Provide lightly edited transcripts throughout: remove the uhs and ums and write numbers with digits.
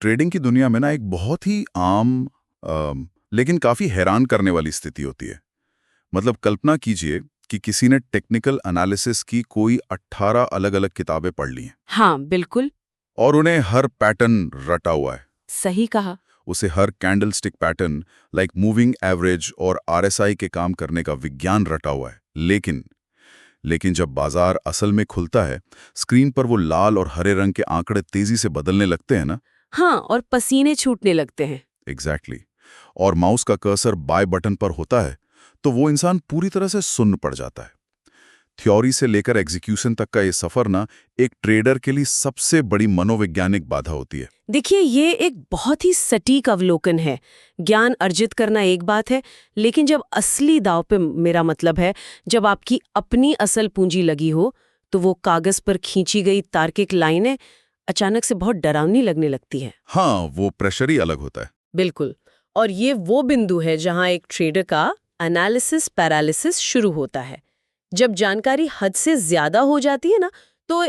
Trading की दुनिया में ना एक बहुत ही आम लेकिन काफ़ी हैरान करने वाली स्थिति होती है। मतलब कल्पना कीजिए कि किसी ने टेक्निकल एनालिसिस की कोई 18 अलग-अलग किताबें पढ़ ली हैं हाँ, बिल्कुल और उन्हें हर पैटर्न रटा हुआ है। सही कहा। उसे हर candlestick pattern like moving average और आरएसआई के काम करने का विज्ञान रटा हुआ है। लेकिन जब बाजार असल में खुलता है, स्क्रीन पर वो लाल और हरे रंग के आंकड़े तेजी से बदलने लगते हैं ना। हाँ, और पसीने छूटने लगते हैं। एग्जैक्टली और माउस का कर्सर बाय बटन पर होता है तो वो इंसान पूरी तरह से सुन्न पड़ जाता है। थ्योरी से लेकर एग्जीक्यूशन तक का ये सफर ना एक ट्रेडर के लिए सबसे बड़ी मनोवैज्ञानिक बाधा होती है। देखिए, ये एक बहुत ही सटीक अवलोकन है। ज्ञान अर्जित करना एक बात है, लेकिन जब असली दांव पे, मेरा मतलब है, जब आपकी अपनी असल पूंजी लगी हो, तो वो कागज पर खींची गई तार्किक लाइनें अचानक से बहुत डरावनी लगने लगती है। हाँ, वो प्रेशर ही अलग होता है। बिल्कुल। और ये वो बिंदु है जहां एक ट्रेडर का एनालिसिस पैरालिसिस शुरू होता है। जब जानकारी हद से ज्यादा हो जाती है ना, तो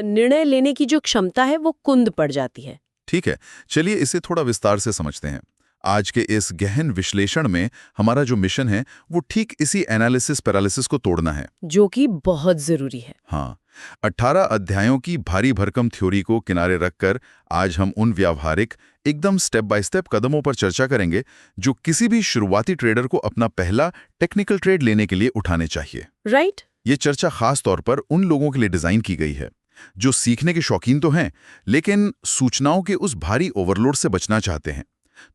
निर्णय लेने की जो क्षमता है वो कुंद पड़ जाती है। ठीक है, चलिए इसे थोड़ा विस्तार से समझते हैं। आज के इस गहन विश्लेषण में हमारा जो मिशन है वो ठीक इसी एनालिसिस पैरालिसिस को तोड़ना है, जो कि बहुत जरूरी है। हाँ। 18 अध्यायों की भारी भरकम थ्योरी को किनारे रखकर आज हम उन व्यावहारिक एकदम स्टेप बाय स्टेप कदमों पर चर्चा करेंगे जो किसी भी शुरुआती ट्रेडर को अपना पहला टेक्निकल ट्रेड लेने के लिए उठाने चाहिए। राइट। ये चर्चा खास तौर पर उन लोगों के लिए डिजाइन की गई है जो सीखने के शौकीन तो हैं, लेकिन सूचनाओं के उस भारी ओवरलोड से बचना चाहते हैं।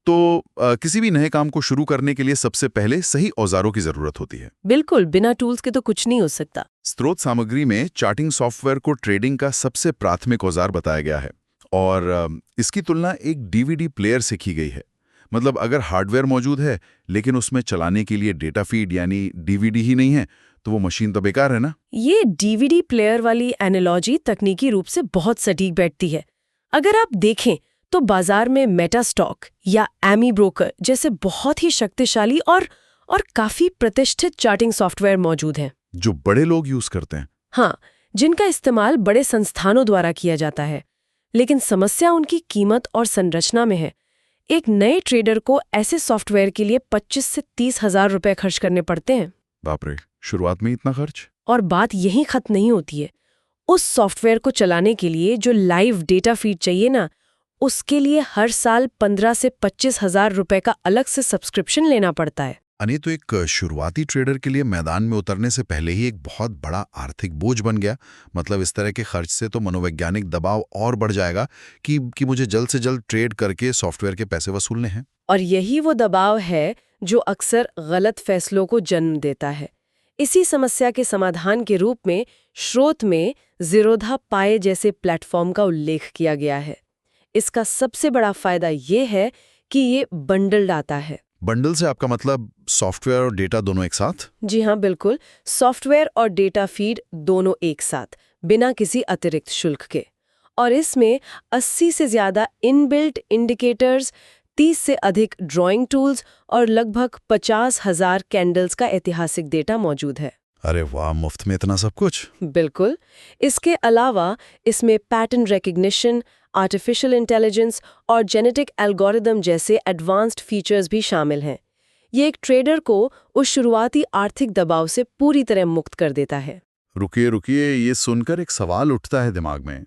तो किसी भी नए काम को शुरू करने के लिए सबसे पहले सही औजारों की जरूरत होती है। बिल्कुल, बिना टूल्स के तो कुछ नहीं हो सकता। स्रोत सामग्री में चार्टिंग सॉफ्टवेयर को ट्रेडिंग का सबसे प्राथमिक औजार बताया गया है और इसकी तुलना एक डीवीडी प्लेयर से की गई है। मतलब अगर हार्डवेयर मौजूद है लेकिन उसमें चलाने के लिए डेटा फीड यानी डीवीडी ही नहीं है तो वो मशीन तो बेकार है ना। ये डीवीडी प्लेयर वाली एनालॉजी तकनीकी रूप से बहुत सटीक बैठती है। अगर आप देखें तो बाजार में मेटास्टॉक या एमी ब्रोकर जैसे बहुत ही शक्तिशाली और काफी प्रतिष्ठित चार्टिंग सॉफ्टवेयर मौजूद हैं, जो बड़े लोग यूज करते हैं। हाँ, जिनका इस्तेमाल बड़े संस्थानों द्वारा किया जाता है। लेकिन समस्या उनकी कीमत और संरचना में है। एक नए ट्रेडर को ऐसे सॉफ्टवेयर के लिए 25 से 30 हजार रुपए खर्च करने पड़ते हैं। बाप रे, शुरुआत में इतना खर्च। और बात यहीं खत्म नहीं होती है। उस सॉफ्टवेयर को चलाने के लिए जो लाइव डेटा फीड चाहिए ना, उसके लिए हर साल 15 से 25 हजार रुपए का अलग से सब्सक्रिप्शन लेना पड़ता है। अने तो एक शुरुआती ट्रेडर के लिए मैदान में उतरने से पहले ही एक बहुत बड़ा आर्थिक बोझ बन गया। मतलब इस तरह के खर्च से तो मनोवैज्ञानिक दबाव और बढ़ जाएगा कि मुझे जल्द से जल्द ट्रेड करके सॉफ्टवेयर के पैसे वसूलने हैं। और यही वो दबाव है जो अक्सर गलत फैसलों को जन्म देता है। इसी समस्या के समाधान के रूप में स्रोत में ज़ीरोधा पाए जैसे प्लेटफॉर्म का उल्लेख किया गया है। इसका सबसे बड़ा फायदा ये है कि ये बंडल्ड आता है। बंडल से आपका मतलब सॉफ्टवेयर और डेटा दोनों एक साथ? जी हाँ, बिल्कुल। सॉफ्टवेयर और डेटा फीड दोनों एक साथ, बिना किसी अतिरिक्त शुल्क के। और इसमें 80 से ज़्यादा इनबिल्ट इंडिकेटर्स, 30 से अधिक ड्राइंग टूल्स और लगभग 50,000 कैंडल्स का ऐतिहासिक डेटा मौजूद है। अरे वाह, मुफ्त में इतना सब कुछ। बिल्कुल। इसके अलावा इसमें पैटर्न रिकग्निशन, आर्टिफिशियल इंटेलिजेंस और जेनेटिक एल्गोरिदम जैसे एडवांस्ड फीचर्स भी शामिल हैं। ये एक ट्रेडर को उस शुरुआती आर्थिक दबाव से पूरी तरह मुक्त कर देता है। रुकिए रुकिए, ये सुनकर एक सवाल उठता है दिमाग में।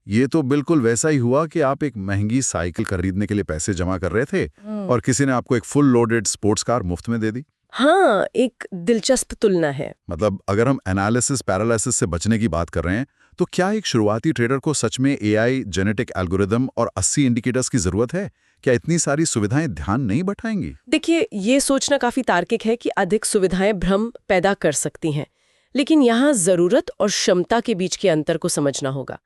ये तो बिल्कुल वैसा ही हुआ कि आप एक महंगी साइकिल खरीदने के लिए पैसे जमा कर रहे थे और किसी ने आपको एक फुल लोडेड स्पोर्ट्स कार मुफ्त में दे दी। हाँ, एक दिलचस्प तुलना है। मतलब अगर हम एनालिसिस पैरालिसिस से बचने की बात कर रहे हैं तो क्या एक शुरुआती ट्रेडर को सच में एआई, जेनेटिक एल्गोरिदम और 80 इंडिकेटर्स की जरूरत है? क्या इतनी सारी सुविधाएं ध्यान नहीं बटाएंगी? देखिए, ये सोचना काफी तार्किक है कि अधिक सुविधाएं भ्रम पैदा कर सकती हैं, लेकिन यहाँ जरूरत और क्षमता के बीच के अंतर को समझना होगा।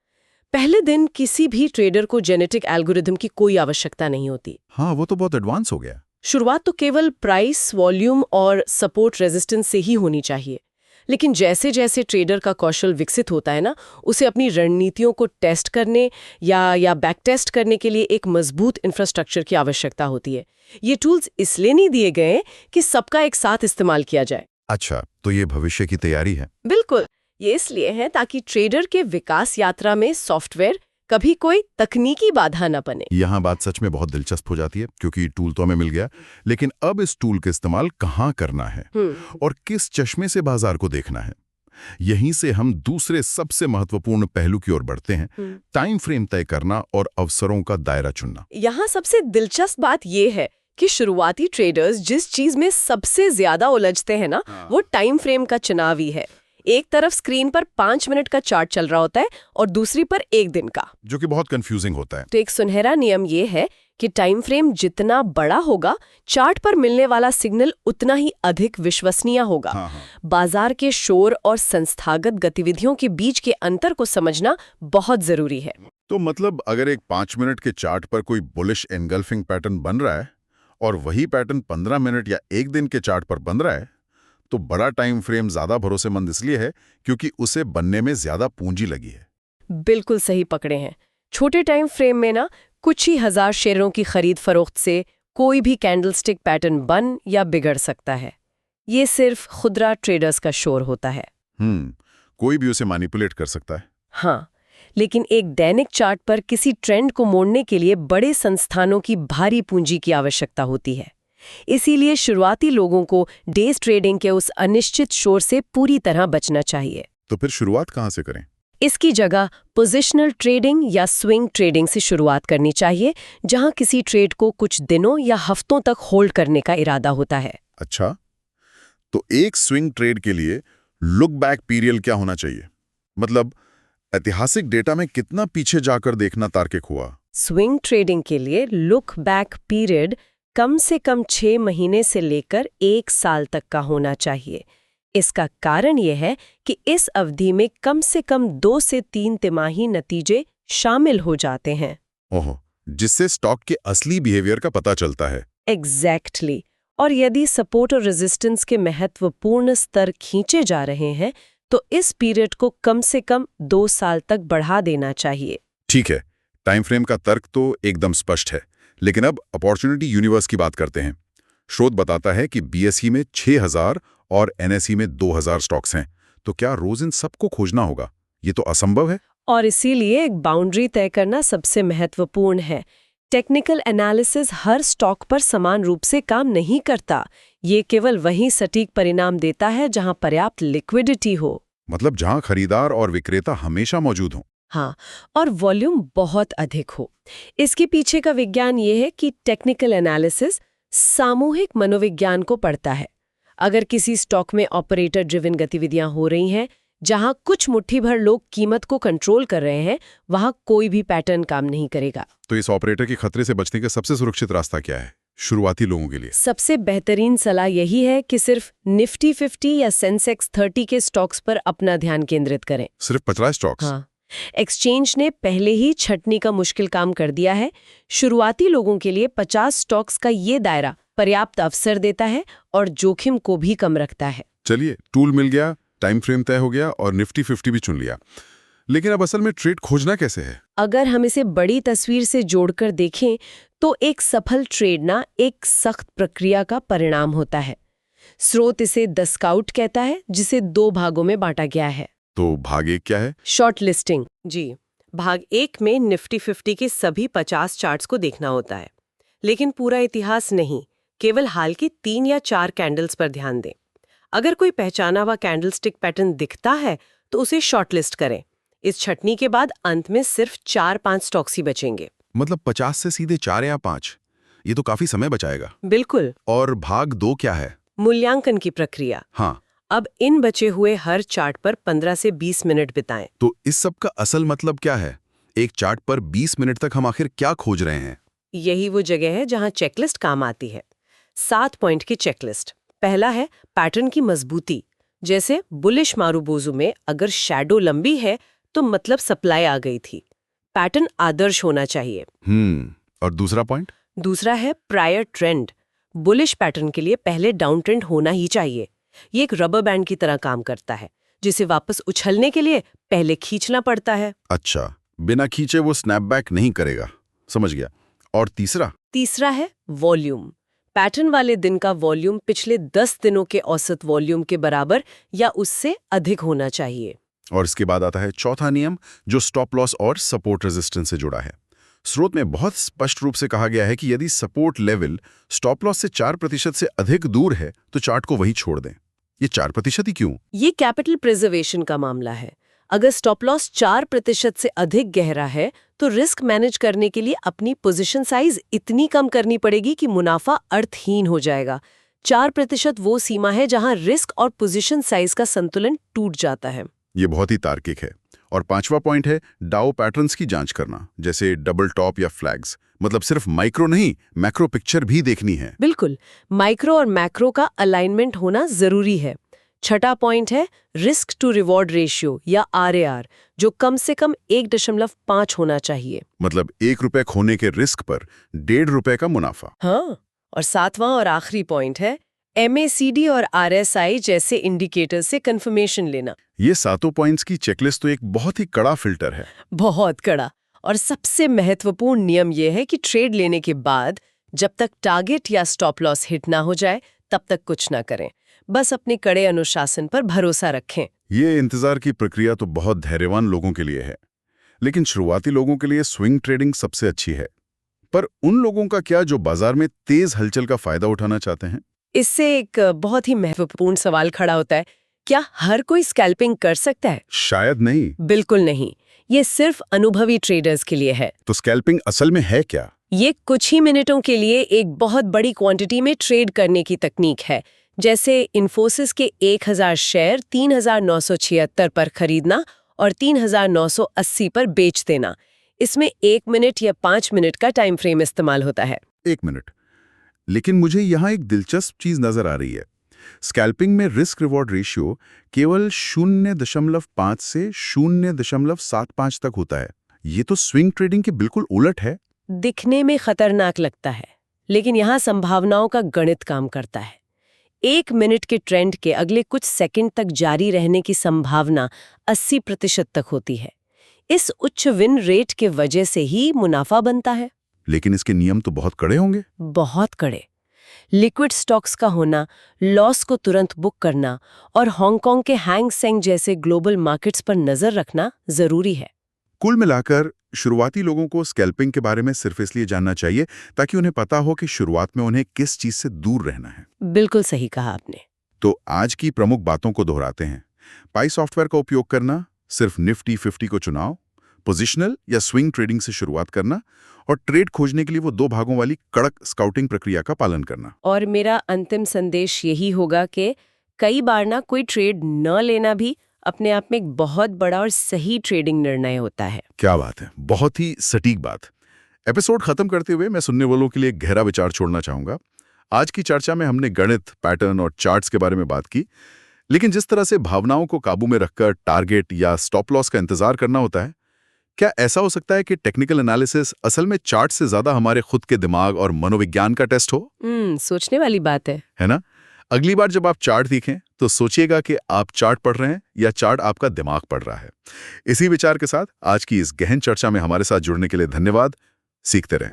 पहले दिन किसी भी ट्रेडर को जेनेटिक एल्गोरिदम की कोई आवश्यकता नहीं होती। हाँ, वो तो बहुत एडवांस हो गया। शुरुआत तो केवल प्राइस, वॉल्यूम और सपोर्ट रेजिस्टेंस से ही होनी चाहिए। लेकिन जैसे जैसे ट्रेडर का कौशल विकसित होता है ना, उसे अपनी रणनीतियों को टेस्ट करने या बैक टेस्ट करने के लिए एक मजबूत इंफ्रास्ट्रक्चर की आवश्यकता होती है। ये टूल्स इसलिए नहीं दिए गए कि सबका एक साथ इस्तेमाल किया जाए। अच्छा, तो ये भविष्य की तैयारी है? बिल्कुल, ये इसलिए है ताकि ट्रेडर के विकास यात्रा में सॉफ्टवेयर, कभी कोई तकनीकी बाधा न बने। यहाँ बात सच में बहुत दिलचस्प हो जाती है, क्योंकि टूल तो हमें मिल गया, लेकिन अब इस टूल का इस्तेमाल कहाँ करना है और किस चश्मे से बाजार को देखना है। यहीं से हम दूसरे सबसे महत्वपूर्ण पहलू की ओर बढ़ते हैं, टाइम फ्रेम तय करना और अवसरों का दायरा चुनना। यहाँ सबसे दिलचस्प बात यह है कि शुरुआती ट्रेडर्स जिस चीज में सबसे ज्यादा उलझते हैं ना, वो टाइम फ्रेम का चुनाव ही है। एक तरफ स्क्रीन पर 5 मिनट का चार्ट चल रहा होता है और दूसरी पर 1 दिन का, जो कि बहुत कंफ्यूजिंग होता है। तो एक सुनहरा नियम ये है कि टाइम फ्रेम जितना बड़ा होगा, चार्ट पर मिलने वाला सिग्नल उतना ही अधिक विश्वसनीय होगा। बाजार के शोर और संस्थागत गतिविधियों के बीच के अंतर को समझना बहुत जरूरी है। तो मतलब अगर एक 5 मिनट के चार्ट पर कोई बुलिश एनगल्फिंग पैटर्न बन रहा है और वही पैटर्न 15 मिनट या 1 दिन के चार्ट पर बन रहा है, तो बड़ा टाइम फ्रेम ज्यादा भरोसेमंद इसलिए है क्योंकि उसे बनने में ज्यादा पूंजी लगी है। बिल्कुल सही पकड़े हैं। छोटे टाइम फ्रेम में ना कुछ ही हजार शेयरों की खरीद फरोख्त से कोई भी कैंडलस्टिक पैटर्न बन या बिगड़ सकता है। ये सिर्फ खुदरा ट्रेडर्स का शोर होता है। कोई भी उसे मैनिपुलेट कर सकता है। हाँ, लेकिन एक दैनिक चार्ट पर किसी ट्रेंड को मोड़ने के लिए बड़े संस्थानों की भारी पूंजी की आवश्यकता होती है। इसीलिए शुरुआती लोगों को डेज ट्रेडिंग के उस अनिश्चित शोर से पूरी तरह बचना चाहिए। तो फिर शुरुआत कहाँ से करें? इसकी जगह पोजिशनल ट्रेडिंग या स्विंग ट्रेडिंग से शुरुआत करनी चाहिए, जहां किसी ट्रेड को कुछ दिनों या हफ्तों तक होल्ड करने का इरादा होता है। अच्छा, तो एक स्विंग ट्रेड के लिए लुक बैक पीरियड क्या होना चाहिए? मतलब ऐतिहासिक डेटा में कितना पीछे जाकर देखना तार्किक हुआ? स्विंग ट्रेडिंग के लिए लुक बैक पीरियड कम से कम 6 महीने से लेकर 1 साल तक का होना चाहिए। इसका कारण यह है कि इस अवधि में कम से कम 2 से 3 तिमाही नतीजे शामिल हो जाते हैं। ओहो, जिससे स्टॉक के असली बिहेवियर का पता चलता है। एग्जैक्टली। और यदि सपोर्ट और रेजिस्टेंस के महत्वपूर्ण स्तर खींचे जा रहे हैं, तो इस पीरियड को कम से कम 2 साल तक बढ़ा देना चाहिए। ठीक है, टाइम फ्रेम का तर्क तो एकदम स्पष्ट है, लेकिन अब अपॉर्चुनिटी यूनिवर्स की बात करते हैं। स्रोत बताता है कि बीएसई में 6000 और एनएसई में 2000 स्टॉक्स हैं, तो क्या रोज इन सबको खोजना होगा? ये तो असंभव है। और इसीलिए एक बाउंड्री तय करना सबसे महत्वपूर्ण है। टेक्निकल एनालिसिस हर स्टॉक पर समान रूप से काम नहीं करता। ये केवल वही सटीक परिणाम देता है जहां पर्याप्त लिक्विडिटी हो। मतलब जहां खरीदार और विक्रेता हमेशा मौजूद हों। हाँ, और वॉल्यूम बहुत अधिक हो। इसके पीछे का विज्ञान ये है कि टेक्निकल एनालिसिस सामूहिक मनोविज्ञान को पढ़ता है। अगर किसी स्टॉक में ऑपरेटर ड्रिवन गतिविधियां हो रही हैं, जहां कुछ मुट्ठी भर लोग कीमत को कंट्रोल कर रहे हैं, वहां कोई भी पैटर्न काम नहीं करेगा। तो इस ऑपरेटर के खतरे से बचने का सबसे सुरक्षित रास्ता क्या है शुरुआती लोगों के लिए? सबसे बेहतरीन सलाह यही है कि सिर्फ निफ्टी 50 या सेंसेक्स 30 के स्टॉक्स पर अपना ध्यान केंद्रित करें। सिर्फ 50 स्टॉक्स? हाँ, एक्सचेंज ने पहले ही छटनी का मुश्किल काम कर दिया है। शुरुआती लोगों के लिए 50 स्टॉक्स का ये दायरा पर्याप्त अवसर देता है और जोखिम को भी कम रखता है। चलिए, टूल मिल गया, टाइम फ्रेम तय हो गया और निफ्टी 50 भी चुन लिया, लेकिन अब असल में ट्रेड खोजना कैसे है? अगर हम इसे बड़ी तस्वीर से जोड़कर देखें, तो एक सफल ट्रेड ना एक सख्त प्रक्रिया का परिणाम होता है। स्रोत इसे द स्काउट कहता है, जिसे 2 भागों में बांटा गया है। तो भाग 1 क्या है? Short listing. जी, भाग 1 में निफ्टी 50 के सभी 50 चार्ट्स को देखना होता है, लेकिन पूरा इतिहास नहीं, केवल हाल की 3 या 4 कैंडल्स पर ध्यान दें। अगर कोई पहचाना हुआ कैंडलस्टिक पैटर्न दिखता है, तो उसे शॉर्टलिस्ट करें। इस छटनी के बाद अंत में सिर्फ 4-5 स्टॉक्स ही बचेंगे। मतलब 50 से सीधे 4 या 5? ये तो काफी समय बचाएगा। बिल्कुल। और भाग 2 क्या है? मूल्यांकन की प्रक्रिया। हाँ, अब इन बचे हुए हर चार्ट पर 15 से 20 मिनट बिताएं। तो इस सब का असल मतलब क्या है? एक चार्ट पर 20 मिनट तक हम आखिर क्या खोज रहे हैं? यही वो जगह है जहां चेकलिस्ट काम आती है। 7 पॉइंट की चेकलिस्ट। पहला है पैटर्न की मजबूती। जैसे बुलिश मारूबोजू में अगर शैडो लंबी है, तो मतलब सप्लाई आ गई थी। पैटर्न आदर्श होना चाहिए। और दूसरा पॉइंट? दूसरा है प्रायर ट्रेंड। बुलिश पैटर्न के लिए पहले डाउन ट्रेंड होना ही चाहिए। ये एक रबर बैंड की तरह काम करता है, जिसे वापस उछलने के लिए पहले खींचना पड़ता है। अच्छा, बिना खींचे वो स्नैपबैक नहीं करेगा। समझ गया। और तीसरा है वॉल्यूम। पैटर्न वाले दिन का वॉल्यूम पिछले 10 दिनों के औसत वॉल्यूम के बराबर या उससे अधिक होना चाहिए। और इसके बाद आता है चौथा नियम, जो स्टॉप लॉस और सपोर्ट रेजिस्टेंस से जुड़ा है। स्रोत में बहुत स्पष्ट रूप से कहा गया है कि यदि सपोर्ट लेवल स्टॉप लॉस से 4% से अधिक दूर है तो चार्ट को वहीं छोड़ दें। ये 4% ही क्यों? ये कैपिटल प्रिजर्वेशन का मामला है। अगर स्टॉप लॉस 4% से अधिक गहरा है तो रिस्क मैनेज करने के लिए अपनी पोजीशन साइज इतनी कम करनी पड़ेगी कि मुनाफा अर्थहीन हो जाएगा। 4% वो सीमा है जहां रिस्क और पोजीशन साइज का संतुलन टूट जाता है। ये बहुत ही तार्किक है। और पांचवा पॉइंट है डाउ पैटर्न्स की जांच करना, जैसे डबल टॉप या फ्लैग्स। मतलब सिर्फ माइक्रो नहीं, मैक्रो पिक्चर भी देखनी है। बिल्कुल, माइक्रो और मैक्रो का अलाइनमेंट होना जरूरी है। छठा पॉइंट है रिस्क टू रिवॉर्ड रेशियो या RAR, जो कम से कम 1.5 होना चाहिए। मतलब 1 रुपए खोने के रिस्क पर 1.5 रुपए का मुनाफा। हाँ, और सातवां और आखिरी पॉइंट है MACD और RSI जैसे इंडिकेटर से कंफर्मेशन लेना। ये सातों पॉइंट्स की चेकलिस्ट तो एक बहुत ही कड़ा फिल्टर है। बहुत कड़ा। और सबसे महत्वपूर्ण नियम यह है कि ट्रेड लेने के बाद जब तक टारगेट या स्टॉप लॉस हिट ना हो जाए तब तक कुछ ना करें। बस अपने कड़े अनुशासन पर भरोसा रखें। ये इंतजार की प्रक्रिया तो बहुत धैर्यवान लोगों के लिए है, लेकिन शुरुआती लोगों के लिए स्विंग ट्रेडिंग सबसे अच्छी है। पर उन लोगों का क्या जो बाजार में तेज हलचल का फायदा उठाना चाहते हैं? इससे एक बहुत ही महत्वपूर्ण सवाल खड़ा होता है, क्या हर कोई स्कैल्पिंग कर सकता है? शायद नहीं। बिल्कुल नहीं। ये सिर्फ अनुभवी ट्रेडर्स के लिए है। तो स्कैल्पिंग असल में है क्या? ये कुछ ही मिनटों के लिए एक बहुत बड़ी क्वांटिटी में ट्रेड करने की तकनीक है। जैसे इन्फोसिस के 1000 शेयर 3976 पर खरीदना और 3980 पर बेच देना। इसमें 1 मिनट या 5 मिनट का टाइम फ्रेम इस्तेमाल होता है। 1 मिनट। लेकिन मुझे यहाँ एक दिलचस्प चीज नजर आ रही है। स्कैल्पिंग में रिस्क रिवॉर्ड रेशियो केवल 0.5 से 0.75 तक होता है। ये तो स्विंग ट्रेडिंग के बिल्कुल उलट है। दिखने में खतरनाक लगता है, लेकिन यहाँ संभावनाओं का गणित काम करता है। 1 मिनट के ट्रेंड के अगले कुछ सेकंड तक जारी रहने की संभावना 80% तक होती है। इस उच्च विन रेट के वजह से ही मुनाफा बनता है। लेकिन इसके नियम तो बहुत कड़े होंगे। बहुत कड़े। लिक्विड स्टॉक्स का होना, लॉस को तुरंत बुक करना और हांगकांग के हैंग सेंग जैसे ग्लोबल मार्केट्स पर नजर रखना जरूरी है। कुल मिलाकर शुरुआती लोगों को स्कैल्पिंग के बारे में सिर्फ इसलिए जानना चाहिए ताकि उन्हें पता हो कि शुरुआत में उन्हें किस चीज से दूर रहना है। बिल्कुल सही कहा आपने। तो आज की प्रमुख बातों को दोहराते हैं। पाई सॉफ्टवेयर का उपयोग करना, सिर्फ निफ्टी 50 को चुनाव, पोजिशनल या स्विंग ट्रेडिंग से शुरुआत करना और ट्रेड खोजने के लिए वो 2 भागों वाली कड़क स्काउटिंग प्रक्रिया का पालन करना। और मेरा अंतिम संदेश यही होगा कि कई बार ना कोई ट्रेड न लेना भी अपने आप में एक बहुत बड़ा और सही ट्रेडिंग निर्णय होता है। क्या बात है, बहुत ही सटीक बात। एपिसोड खत्म करते हुए मैं सुनने वालों के लिए एक गहरा विचार छोड़ना चाहूंगा। आज की चर्चा में हमने गणित, पैटर्न और चार्ट्स के बारे में बात की, लेकिन जिस तरह से भावनाओं को काबू में रखकर टारगेट या स्टॉप लॉस का इंतजार करना होता है, क्या ऐसा हो सकता है कि टेक्निकल एनालिसिस असल में चार्ट से ज्यादा हमारे खुद के दिमाग और मनोविज्ञान का टेस्ट हो? सोचने वाली बात है ना? अगली बार जब आप चार्ट देखें तो सोचिएगा कि आप चार्ट पढ़ रहे हैं या चार्ट आपका दिमाग पढ़ रहा है। इसी विचार के साथ आज की इस गहन चर्चा में हमारे साथ जुड़ने के लिए धन्यवाद। सीखते रहें।